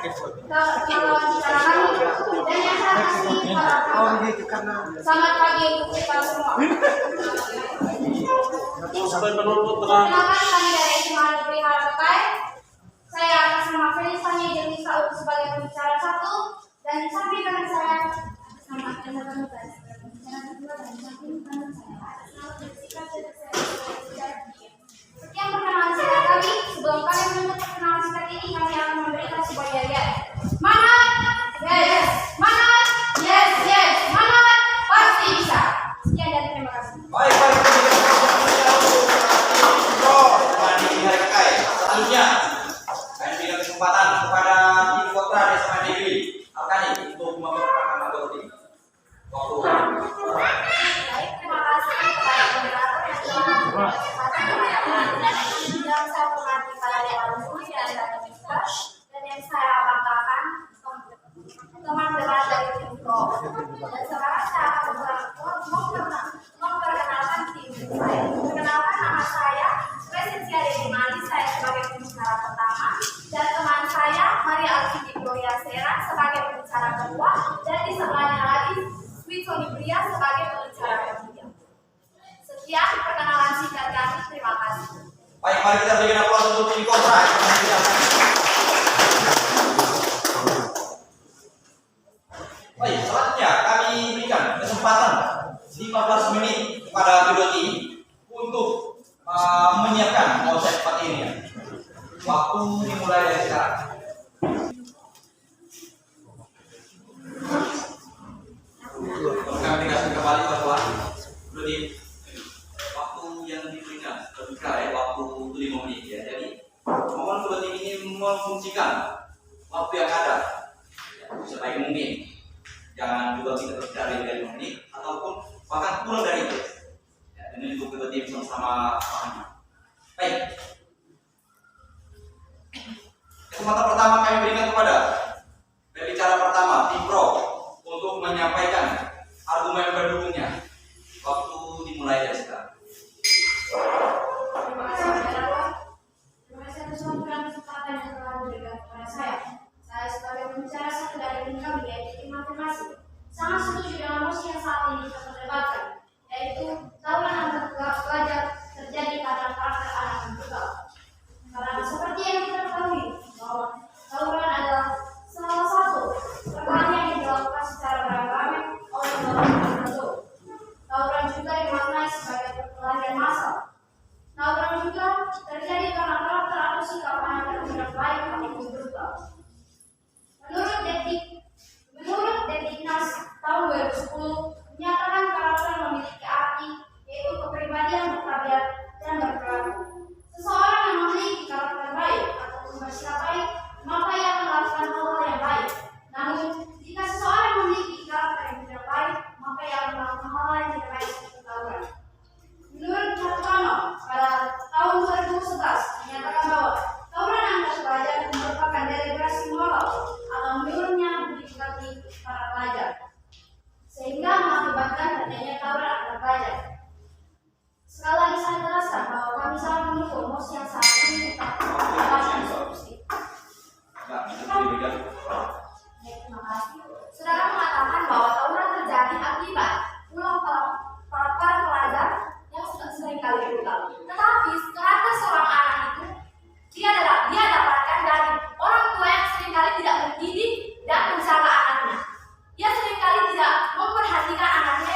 kalau bicarakan dan yang saya kasih selamat pagi untuk kita semua. Perkenalkan kami dari SMA Negeri Harapai. Saya atas nama Felisani Jeli Saud sebagai pembicara 1 dan di samping kanan saya atas nama Enda Tanukan sebagai pembicara 2 dan di samping kanan saya atas nama Jessica pembicara 3. Sekian perkenalan singkat kami. Sebelum kami menutup perkenalan singkat ini, kami akan memberikan sebuah nyanyian. Semangat! Yes! Semangat! Yes! Yes! Semangat! Pasti bisa! Sekian dan terima kasih. Baik. Selanjutnya, kami berikan kesempatan kepada Ibu Putra SMA Negeri Alkani untuk memperkenalkan materi. Waktu. Baik, terima kasih kepada moderator yang telah memberikan kesempatan yang saya hormati para dewan juri dan Miska, dan yang saya banggakan teman-teman dari tim Pro. Dan sekarang saya akan memperkenalkan tim saya. Perkenalkan, nama saya Presensia Dedimali, saya sebagai pembicara pertama, dan teman saya Maria Alfidi Gloria Sera sebagai pembicara kedua, dan di sebelahnya lagi Witsoni Bria sebagai pembicara ketiga. Sekian perkenalan singkat kami, terima kasih. Baik, mari kita berikan aplaus untuk tim Kontra. Baik, selanjutnya kami berikan kesempatan 15 menit kepada kedua tim untuk menyiapkan konsep materinya. Waktu dimulai dari sekarang. Kami kasih kembali bahwa kedua tim waktu yang diberikan terbuka waktu 5 menit ya. Jadi mohon kedua tim ini memfungsikan waktu yang ada sebaik mungkin. Jangan juga kita terbicara dari 5 menit ataupun bahkan kurang dari itu. Ya, ini untuk kedua tim sama-sama paham. Baik. Kesempatan pertama kami berikan kepada pembicara pertama tim Pro untuk menyampaikan argumen pendukungnya. Waktu dimulai dari sekarang. Terima kasih moderator. Terima kasih atas waktu dan kesempatan yang telah diberikan kepada saya. Saya sebagai pembicara satu dari tim kami yaitu tim afirmasi sangat setuju dengan mosi yang saat ini kita perdebatkan, yaitu tawuran antar pelajar terjadi karena karakter anak yang berbeda. Karena seperti yang kita ketahui bahwa tawuran adalah salah satu perkara yang dilakukan secara beragam oleh kelompok tertentu. Tawuran juga dimaknai sebagai perkelahian massal. Tawuran juga terjadi karena karakter atau sikap anak yang tidak baik ataupun brutal. Menurut Detiknas tahun 2010 menyatakan karakter memiliki arti yaitu kepribadian bertabiat dan berperilaku. Seseorang yang memiliki karakter baik ataupun bersikap baik maka ia akan melakukan hal-hal yang baik. Namun jika seseorang memiliki karakter yang tidak baik maka ia akan melakukan hal-hal yang tidak baik seperti tawuran. Menurut Hartono pada tahun 2011 menyatakan bahwa tawuran antar pelajar merupakan degradasi moral atau menurunnya budi pekerti para pelajar, sehingga mengakibatkan terjadinya tawuran antar pelajar. Sekali lagi saya jelaskan bahwa kami sangat mendukung mosi yang saat ini dibahas diskusi. Terima kasih. Saudara mengatakan bahwa tawuran terjadi akibat ulah para pelajar yang sering kali brutal. Tetapi karakter seorang anak itu dia dapatkan dari orang tua yang seringkali tidak mendidik dan menjaga anaknya. Dia seringkali tidak memperhatikan anaknya,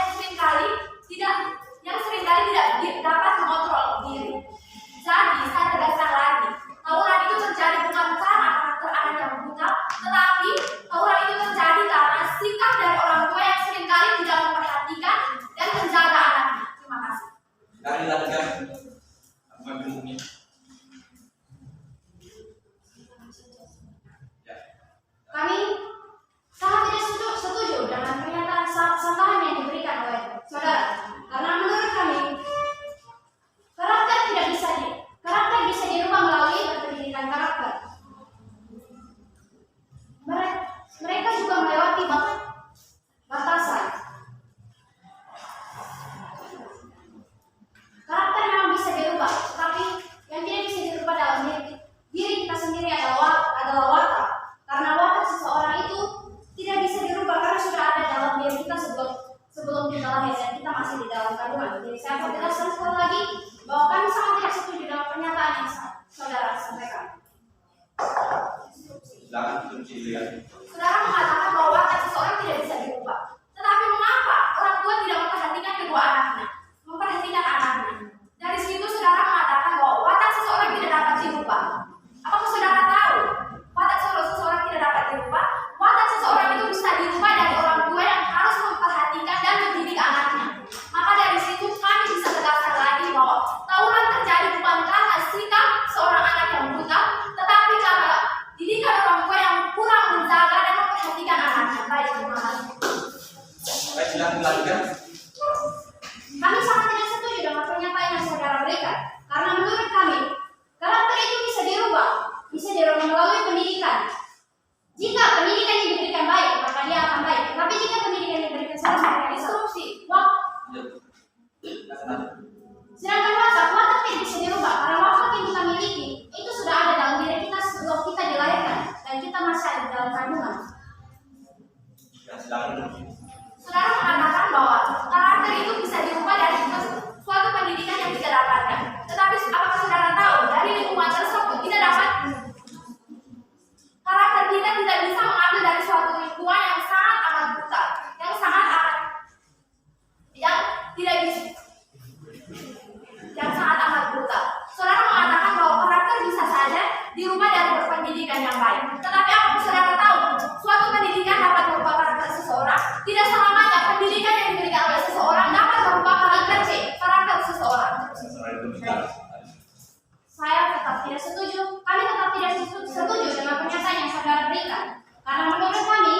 yang seringkali tidak dapat mengontrol diri. Jadi saya tegaskan lagi, tawuran itu terjadi bukan karena karakter anak yang brutal, tetapi tawuran itu terjadi Silakan itu bisa dilihat. Saudara mengatakan bahwa watak seseorang tidak bisa dirubah. Tetapi mengapa orang tua tidak memperhatikan kedua anaknya? Memperhatikan anaknya. Dari situ saudara mengatakan bahwa watak seseorang tidak dapat dirubah. Apakah saudara tahu watak seseorang tidak dapat dirubah? Watak seseorang itu bisa dirubah dari orang tua yang harus memperhatikan dan mendidik anaknya. Maka dari situ kami bisa tegaskan lagi bahwa tawuran terjadi bukan karena sikap seorang anak yang buta, tetapi karena didikan orang tua yang kurang menjaga dan memperhatikan anaknya. Baik, terima kasih. Baik, silakan dilanjutkan. Kami sangat tidak setuju dengan pernyataan yang saudara berikan, karena menurut kami karakter itu bisa dirubah melalui pendidikan. Jika pendidikan yang diberikan baik, maka dia akan baik. Tapi jika pendidikan yang diberikan salah seperti instruksi, sedangkan watak tidak bisa dirubah karena watak yang kita miliki itu sudah ada dalam diri kita sebelum kita dilahirkan dan kita masih ada dalam kandungan. Ya, silakan. Saudara mengatakan bahwa karakter itu bisa dirubah dari suatu pendidikan yang kita dapatkan. Tetapi apakah saudara tahu dari lingkungan tersebut kita dapat karakter kita tidak bisa mengambil dari suatu lingkungan yang sangat amat brutal, yang sangat amat brutal. Saudara mengatakan bahwa karakter bisa saja dirubah dari berpendidikan yang baik. Tetapi apakah saudara tahu suatu pendidikan dapat merubah karakter seseorang? Tidak selamanya pendidikan yang diberikan oleh seseorang dapat merubah karakter seseorang. Saya tetap tidak setuju. Kami tetap tidak setuju dengan pernyataan yang saudara berikan. Karena menurut kami,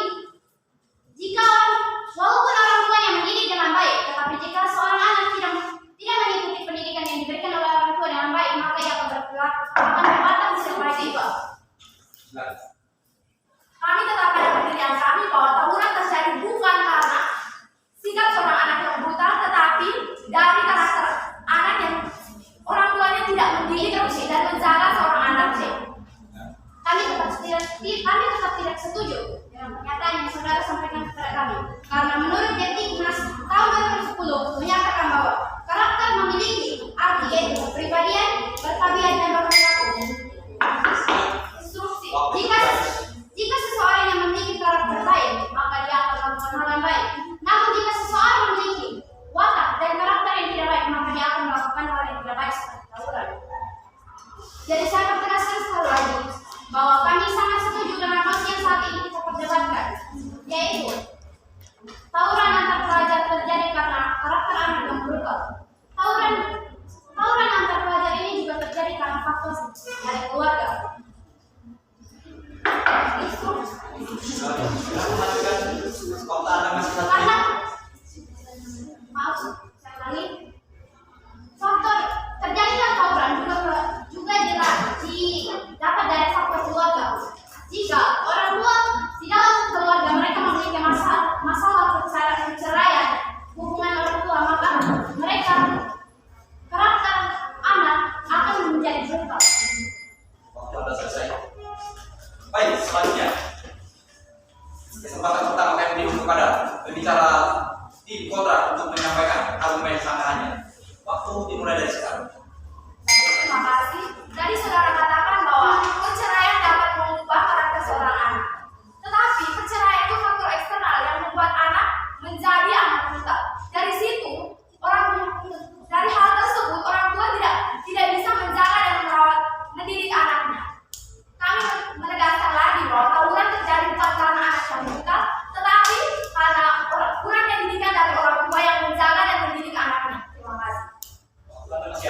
walaupun orang tuanya mendidik dengan baik, tetapi jika seorang anak tidak mengikuti pendidikan yang diberikan oleh orang tua dengan baik, maka ia akan berwatak seperti itu. Kami tetap pada pendirian kami bahwa tawuran terjadi bukan karena sikap seorang anak yang buta, tetapi dari karakter anak yang orang tuanya tidak mendidik dan menjaga seorang anak. Kami tetap tidak setuju dengan pernyataan yang saudara sampaikan kepada kami. Karena menurut Detiknas tahun 2010 menyatakan bahwa karakter memiliki arti yaitu kepribadian, bertabiat dan berperilaku. Instruksi. Jika seseorang yang memiliki karakter baik, maka dia akan melakukan hal yang baik. Namun jika seseorang memiliki watak dan karakter yang tidak baik, maka dia akan melakukan hal yang tidak baik seperti tawuran. Jadi saya pertegaskan sekali lagi bahwa kami sangat setuju dengan mosi yang saat ini kita perdebatkan, yaitu tawuran antar pelajar terjadi karena karakter anak yang brutal. Tawuran antar pelajar ini juga terjadi karena faktor dari keluarga. Faktor terjadinya tawuran juga dapat dari faktor keluarga. Jika orang tua di dalam keluarga mereka memiliki masalah perceraian hubungan orang tua, maka mereka karakter anak akan menjadi brutal. Waktu Anda selesai. Baik, selanjutnya kesempatan pertama kami diberi kepada pembicara tim kontra untuk menyampaikan argumen sanggahannya. Waktu dimulai dari sekarang. Terima kasih. Tadi saudara katakan bahwa perceraian dapat mengubah karakter seorang anak. Tetapi perceraian itu faktor eksternal yang membuat anak menjadi anak brutal. Dari hal tersebut orang tua tidak bisa menjaga dan mendidik anaknya. Kami menegaskan lagi bahwa tawuran terjadi bukan karena anak yang brutal, tetapi karena kurangnya didikan dari orang tua yang menjaga dan mendidik anaknya. Terima kasih. Waktu Anda masih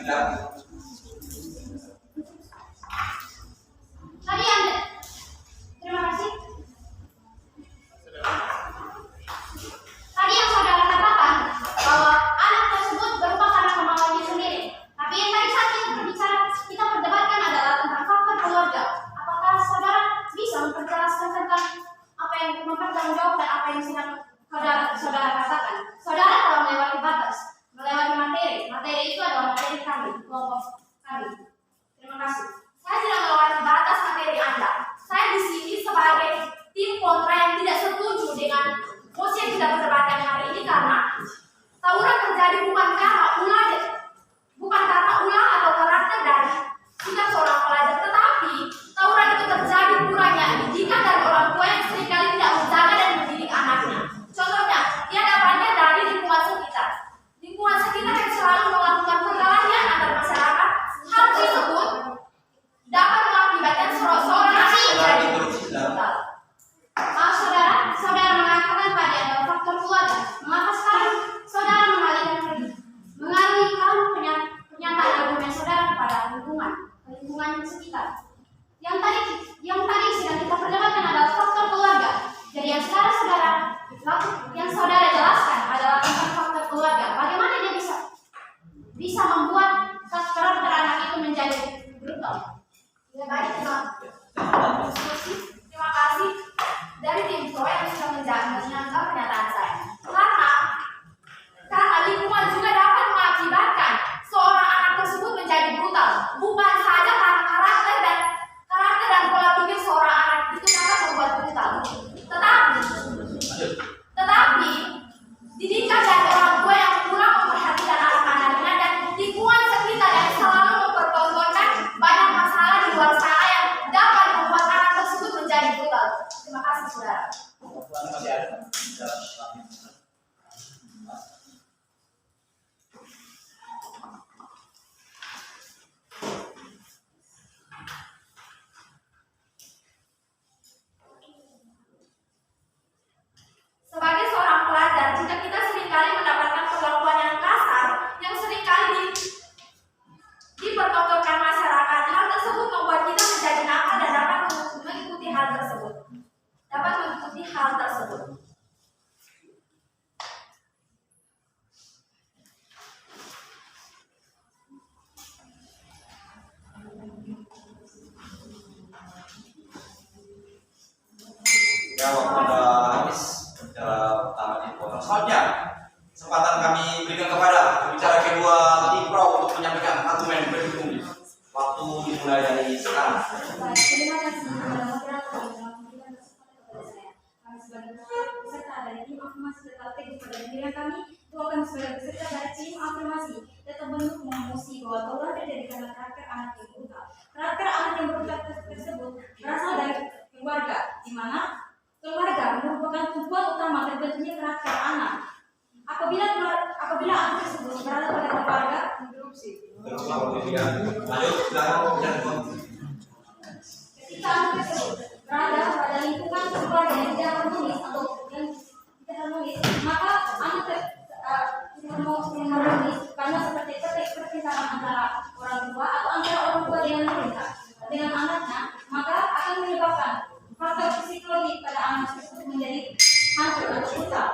Tadi Anda, terima kasih. Tadi yang saudara katakan bahwa anak tersebut berubah karena kemauannya sendiri. Tapi yang tadi saat kita perdebatkan adalah tentang faktor keluarga. Apakah saudara bisa memperjelaskan tentang apa yang mempertanggungjawabkan apa yang sedang saudara katakan? Saudara telah melewati batas, melewati materi. Materi itu adalah materi kami, kelompok kami. Terima kasih. Saya tidak melewati batas materi Anda. Saya di sini sebagai tim kontra yang tidak setuju dengan mosi yang kita perdebatkan hari ini karena tawuran terjadi bukan karena ulah atau karakter dari sikap seorang pelajar, tetapi tawuran itu terjadi kurangnya didikan dari orang tua yang seringkali tidak menjaga dan mendidik anaknya. Contohnya, dia dapatnya dari lingkungan sekitar. Lingkungan sekitar yang selalu melakukan perkelahian antar masyarakat. Hal tersebut dapat mengakibatkan seorang anak menjadi brutal. Maaf saudara mengatakan tadi adalah faktor keluarga. Mengapa sekarang saudara mengalihkan pernyataan argumen saudara kepada lingkungan sekitar? Yang tadi sedang kita perdebatkan adalah faktor keluarga. Jadi yang sekarang saudara jelaskan adalah tentang faktor keluarga. Bagaimana dia bisa membuat karakter anak itu menjadi brutal? Ya baik, terima kasih dari tim Pro yang sudah menyanggah pernyataan saya. Karena lingkungan juga dapat mengakibatkan seorang anak tersebut menjadi brutal. Bukan saja karena karakter dan pola pikir seorang anak itu dapat membuat brutal. Tetapi didikan dari orang tua yang kurang memperhatikan anak-anaknya dan lingkungan sekitar yang selalu mempertontonkan banyak masalah di luar sana yang dapat membuat anak tersebut menjadi brutal. Terima kasih saudara. Sebagai seorang pelajar, jika kita seringkali mendapatkan perlakuan yang kasar, yang seringkali dipertontonkan masyarakat, hal tersebut membuat kita menjadi nakal dan dapat mengikuti hal tersebut. Ya, waktu sudah habis bicara pertama di potong. Selanjutnya, kesempatan kami berikan kepada pembicara kedua tim Pro untuk menyampaikan argumen pendukung. Waktu dimulai dari sekarang. Baik, terima kasih kepada moderator yang telah memberikan kesempatan kepada saya. Kami sebagai peserta dari tim afirmasi tetap teguh pada pendirian kami. Bahwa kami sebagai peserta dari tim afirmasi tetap mendukung emosi bahwa tawuran terjadi karena karakter anak yang brutal. Karakter anak yang brutal tersebut berasal dari keluarga, di mana keluarga merupakan tumpuan utama terbentuknya karakter anak. Apabila anak tersebut berada pada keluarga, Lanjut, silakan. ketika anak tersebut berada pada lingkungan keluarga yang tidak harmonis atau yang tidak harmonis, maka anak tidak harmonis karena seperti perpisahan antara orang tua atau antara orang tua dengan anaknya, maka akan menyebabkan faktor psikologi pada anak tersebut menjadi hancur atau rusak.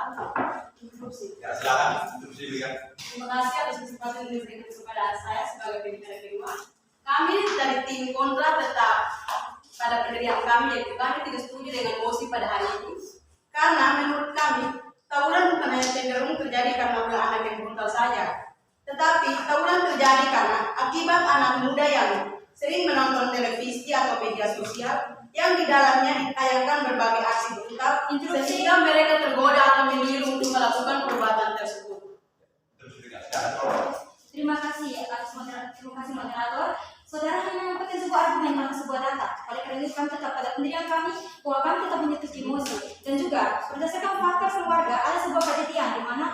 Ya, silakan. Diberikan. Terima kasih atas kesempatan yang diberikan kepada saya sebagai pembicara kedua. Kami dari tim kontra tetap pada pendirian kami, yaitu kami tidak setuju dengan mosi pada hari ini. Karena menurut kami, tawuran bukan hanya cenderung terjadi karena ulah anak yang brutal saja, tetapi tawuran terjadi karena akibat anak muda yang sering menonton televisi atau media sosial yang di dalamnya ditayangkan berbagai aksi brutal sehingga mereka tergoda atau meniru untuk melakukan perbuatan tersebut. Terima kasih moderator. Saudara hanya menyampaikan sebuah argumen tentang sebuah data. Oleh karena itu kami tetap pada pendirian kami bahwa kami tetap menyetujui mosi. Dan juga berdasarkan faktor keluarga ada sebuah kejadian di mana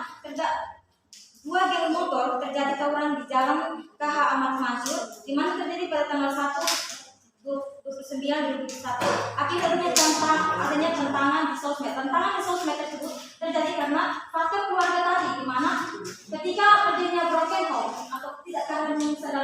dua geng motor terjadi tawuran di Jalan KH Ahmad Mansur, di mana terjadi pada tanggal 1/29/2021. Akibatnya adanya tantangan di sosmed. Tantangan di sosmed tersebut terjadi karena faktor keluarga tadi, di mana ketika terjadinya broken home atau tidak harmonis dalam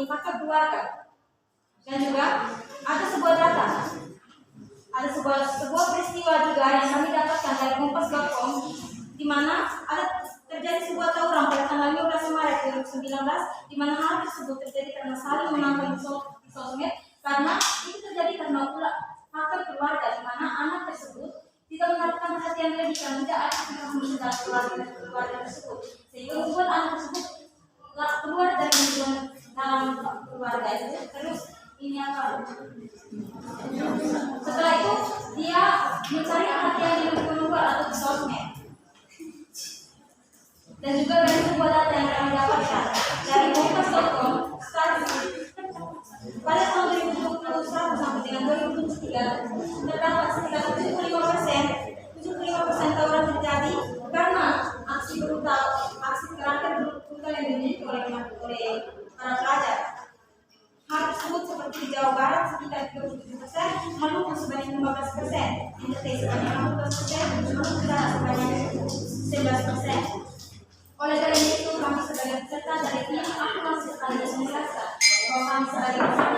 faktor keluarga. Dan juga ada sebuah data, ada sebuah peristiwa juga yang kami dapatkan dari Kompas.com, di mana ada terjadi sebuah tawuran pada tanggal 15 Maret 2019, di mana hal tersebut terjadi karena saling menonton di sosmed, karena itu terjadi karena faktor keluarga, di mana anak tersebut tidak mendapatkan perhatian pendidikan, tidak ada yang mencintai keluarga tersebut, sehingga membuat anak tersebut keluar dari lingkungan dalam keluarga itu. Terus ini apa? Setelah itu dia mencari perhatian di lingkungan luar atau di sosmed. Dan juga dari sebuah data yang kami dapatkan dari Kompas.com, pada tahun 2021 sampai dengan 2023 terdapat sekitar 75% tawuran terjadi karena aksi karakter brutal yang dimiliki oleh para pelajar. Hal tersebut seperti di Jawa Barat sekitar 37%, Maluku sebanyak 15%, NTT sebanyak 15%, Maluku Utara sebanyak 11%. Oleh karena itu, kami sebagai peserta dari tim akumulasi sekaligus menjelaskan bahwa kami sebagai peserta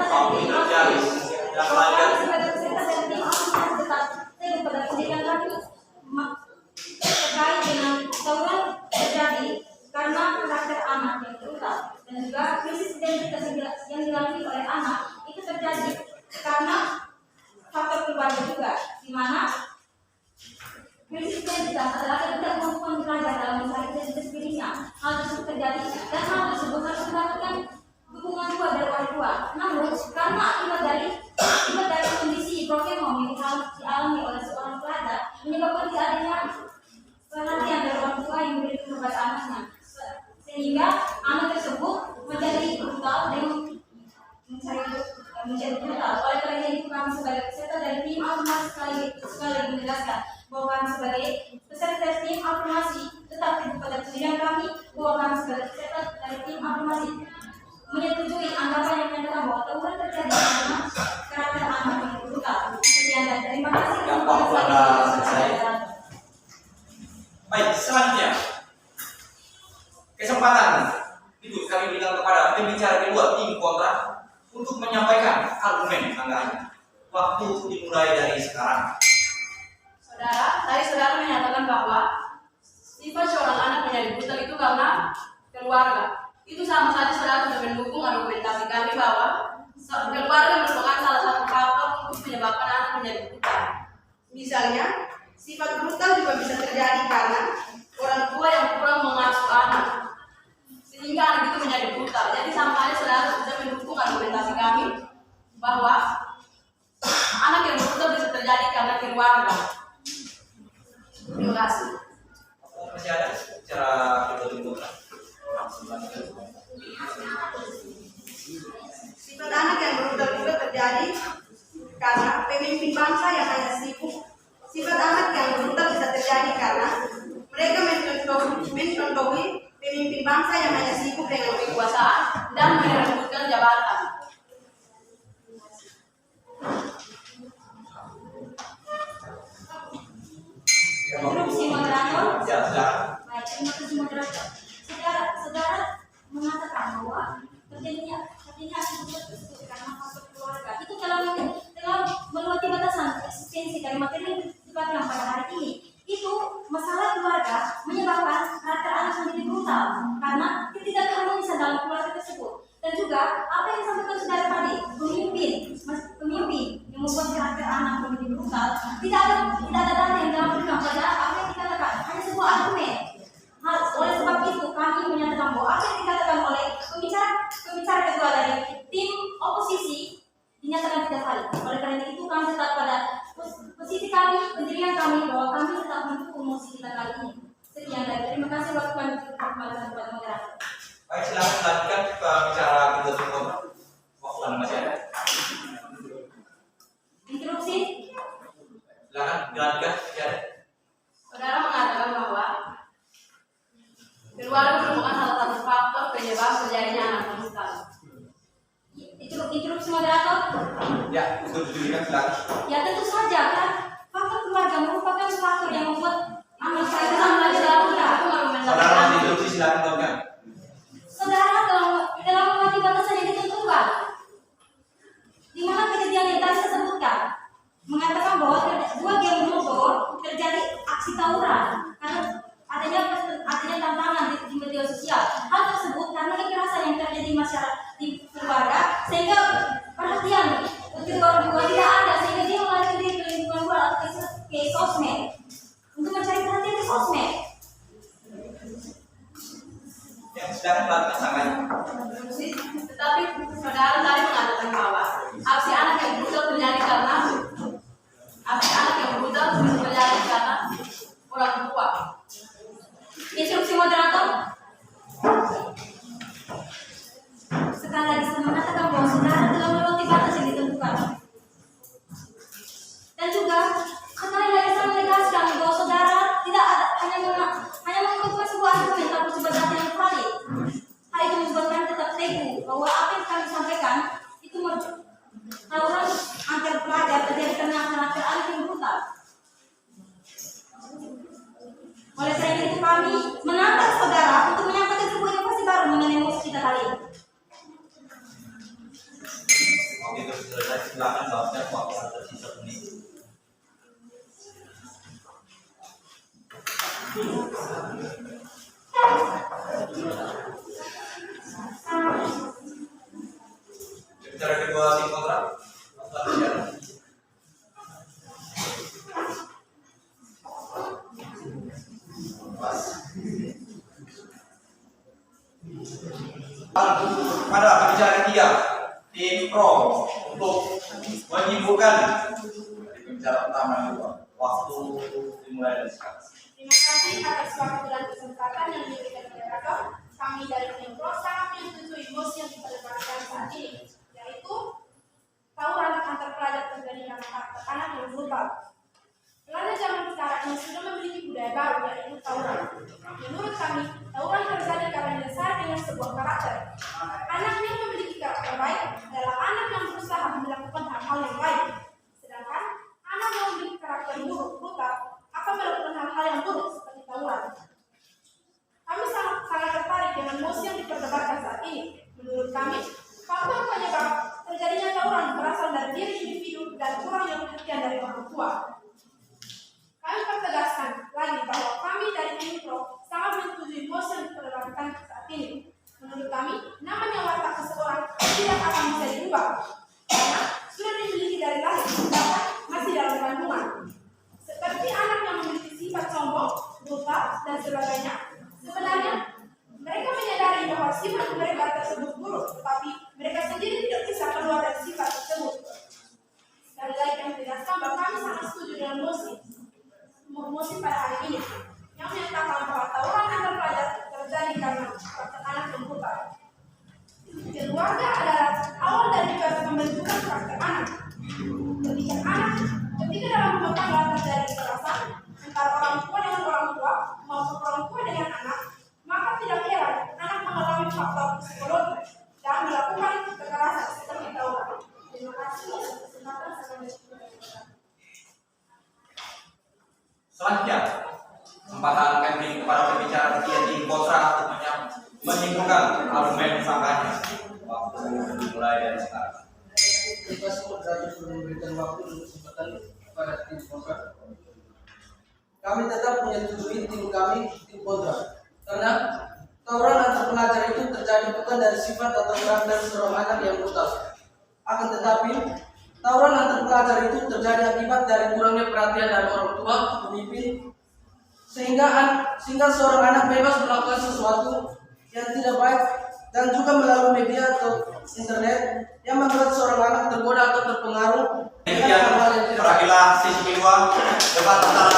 dari tim akumulasi tetap teguh pada pendidikan kami terkait dengan tawuran terjadi karena karakter anak yang brutal, dan juga krisis identitas yang dilalui oleh anak itu terjadi karena faktor keluarga juga, di mana krisis identitas adalah ketidakmampuan pelajar dalam mencari identitas dirinya. Hal tersebut terjadi dan hal tersebut harus mendapatkan dukungan juga dari orang tua. Namun karena akibat dari kondisi broken home yang dialami oleh seorang pelajar menyebabkan tidak adanya perhatian dari orang tua yang memberikan kepada anaknya, sehingga anak tersebut menjadi brutal dan menjadi brutal. Oleh karena itu kami sebagai peserta dari tim akumulasi sekali menjelaskan bahwa kami sebagai peserta dari tim akumulasi tetap teguh pada pendirian kami, bahwa kami sebagai peserta dari tim akumulasi menyetujui anggapan yang menyatakan bahwa tawuran terjadi karena karakter anak yang brutal. Sekian dan terima kasih. Baik, selanjutnya kesempatan itu kami berikan kepada pembicara kedua tim kontra untuk menyampaikan argumen anggaran. Waktu dimulai dari sekarang. Saudara menyatakan bahwa sifat seorang anak menjadi brutal itu karena keluarga. Itu sama saja saudara sudah mendukung argumentasi kami bahwa keluarga merupakan salah satu faktor untuk menyebabkan anak menjadi brutal. Misalnya, sifat brutal juga bisa terjadi karena orang tua yang kurang mengasuh anak, sehingga anak itu menjadi brutal. Jadi sama saja saudara sudah mendukung argumentasi kami bahwa anak yang brutal bisa terjadi karena keluarga. Terima kasih. Masih ada cara kedua. Sifat anak yang brutal juga terjadi karena pemimpin bangsa yang hanya sibuk. Sifat anak yang brutal bisa terjadi karena mereka mencontohi pemimpin bangsa yang hanya sibuk dengan kekuasaan dan merebutkan jabatan. Interupsi moderator. Ya, sudah. Baik, terima kasih moderator. Saudara mengatakan bahwa terjadinya akibat tersebut karena faktor keluarga itu telah melewati batasan eksistensi dari materi yang didebatkan pada hari ini. Itu masalah keluarga menyebabkan karakter anak menjadi brutal karena ketidakharmonisan dalam keluarga tersebut. Dan juga apa yang disampaikan saudara tadi, pemimpin yang membuat karakter anak menjadi brutal, tidak ada data yang dilampirkan pada apa yang dikatakan, hanya sebuah argumen. Oleh sebab itu kami menyatakan bahwa apa yang dikatakan oleh pembicara kedua dari tim oposisi dinyatakan tidak valid. Oleh karena itu kami tetap pada posisi kami, pendirian kami, bahwa kami tetap mendukung mosi kita kali ini. Sekian dan terima kasih waktu kami kepada moderator. Baik, silakan lanjutkan bicara kedua tim kontra. Waktu Anda masih ada. Interupsi. Silakan dilanjutkan. Ya. Saudara mengatakan bahwa keluarga merupakan salah satu faktor penyebab terjadinya anak brutal. Interupsi moderator. Ya, untuk didirikan silakan. Ya tentu saja kan faktor keluarga merupakan faktor yang membuat anak saya Saudara masih interupsi, silakan lanjutkan. saudara telah melewati batas aksi tawuran karena adanya tantangan di media sosial. Hal tersebut karena kekerasan yang terjadi di masyarakat di keluarga sehingga perhatian kedua orang tua tidak ada sehingga dia melarikan diri ke lingkungan luar atau ke sosmed untuk mencari perhatian di sosmed. Yang sedang melakukan sangat. Tetapi saudara tadi mengatakan bahwa aksi anak yang brutal terjadi karena orang tua. Instruksi moderator. Sekali lagi saya mengatakan bahwa saudara telah melewati batas yang ditentukan. Dan juga sekali lagi saya menegaskan bahwa saudara tidak ada hanya menggunakan sebuah argumen tapi sebuah data yang valid. Hal itu membuatkan tetap teguh bahwa apa yang kami sampaikan itu tawuran antar pelajar terjadi karena karakter anak yang brutal. Oleh karena itu kami menantang saudara untuk menyampaikan sebuah inovasi baru mengenai musik kita kali ini. Oke, selesai. Silakan jawabnya waktu tersisa menit. Bicara kedua tim kontra. Pada pembicara ketiga, tim pro untuk menyimpulkan dari pembicara utama itu waktu dimulai dari sekarang. Terima kasih atas waktu dan kesempatan yang diberikan moderator. Kami dari tim pro sangat menyetujui emosi yang diperdebatkan saat ini, yaitu tawuran antar pelajar terjadi karena karakter anak yang brutal. Pelajar zaman sekarang ini sudah memiliki budaya baru yaitu tawuran. Menurut kami, tawuran terjadi karena didasari dengan sebuah karakter. Anak yang memiliki karakter baik adalah anak yang berusaha melakukan hal-hal yang baik. Sedangkan anak yang memiliki karakter buruk, brutal, akan melakukan hal-hal yang buruk seperti tawuran. Kami sangat tertarik dengan emosi yang diperdebatkan saat ini. Menurut kami, faktor penyebab terjadinya tawuran berasal dari diri individu dan kurangnya perhatian dari orang tua. Kami pertegaskan lagi bahwa kami dari tim pro sangat menyetujui emosi yang diperdebatkan saat ini. Menurut kami, namanya watak seseorang tidak akan bisa diubah karena sudah dimiliki dari lahir, bahkan masih dalam kandungan. Seperti anak yang memiliki sifat sombong, brutal, dan sebagainya, sebenarnya mereka menyadari bahwa sifat mereka tersebut buruk, tetapi mereka sendiri tidak bisa keluar dari sifat tersebut. Sekali lagi kami tegaskan bahwa kami sangat setuju dengan emosi pada hari ini yang menyatakan bahwa tawuran antar pelajar terjadi karena karakter anak yang brutal. Keluarga adalah awal dari pembentukan karakter anak. Ketika dalam rumah tangga terjadi kekerasan antara orang tua dengan orang tua maupun orang tua dengan anak, maka tidak heran anak mengalami faktor psikologi dan melakukan kekerasan seperti tawuran. Terima kasih atas kesempatan saya menyampaikan. Selanjutnya, kesempatan kami kepada pembicara ketiga tim kontra untuk menyimpulkan argumen sangkanya. Waktu dimulai dari sekarang. Terima kasih moderator sudah memberikan waktu dan kesempatan kepada tim kontra. Kami tetap menyetujui tim kami, tim kontra, karena tawuran antar pelajar itu terjadi bukan dari sifat atau karakter seorang anak yang brutal. Akan tetapi, tawuran antar pelajar itu terjadi akibat dari kurangnya perhatian dari orang tua, pemimpin, sehingga seorang anak bebas melakukan sesuatu yang tidak baik dan juga melalui media atau internet yang membuat seorang anak tergoda atau terpengaruh. Demikian berakhirlah sesi kedua debat antara